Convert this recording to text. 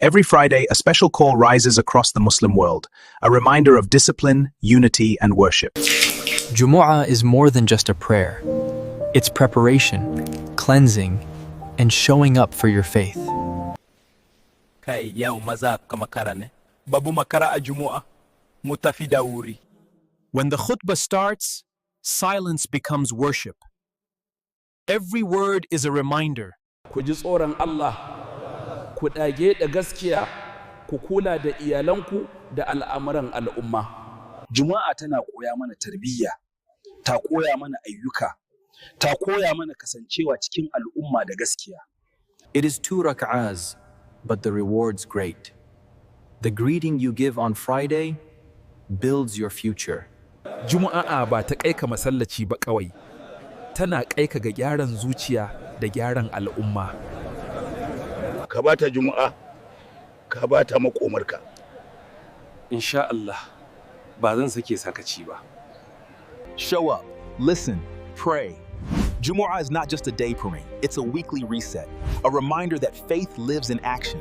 Every Friday, a special call rises across the Muslim world, a reminder of discipline, unity, and worship. Jumu'a is more than just a prayer. It's preparation, cleansing, and showing up for your faith. Kai yau maza ka makara ne, babu makara a Jumu'a, mu tafi da wuri. When the khutbah starts, silence becomes worship. Every word is a reminder. Ku ji tsoron Allah, ku ɗage da gaskiya, ku kula da iyalanku da al'amuran al'umma. Jumu'a tana koya mana tarbiyya, ta koya mana ayyuka, ta koya mana kasancewa cikin al'umma da gaskiya. It is 2 rak'ahs, but the reward's great. The greeting you give on Friday builds your future. Juma'a ba ta kaika masallaci ba kawai, tana kaika ga gyaran zuciya da gyaran al'umma. Ka bata Jumu'a, ka bata makomarka. Insha Allah, ba zan sake sakaci ba. Show up, listen, pray. Jumu'ah is not just a day parade, it's a weekly reset, a reminder that faith lives in action.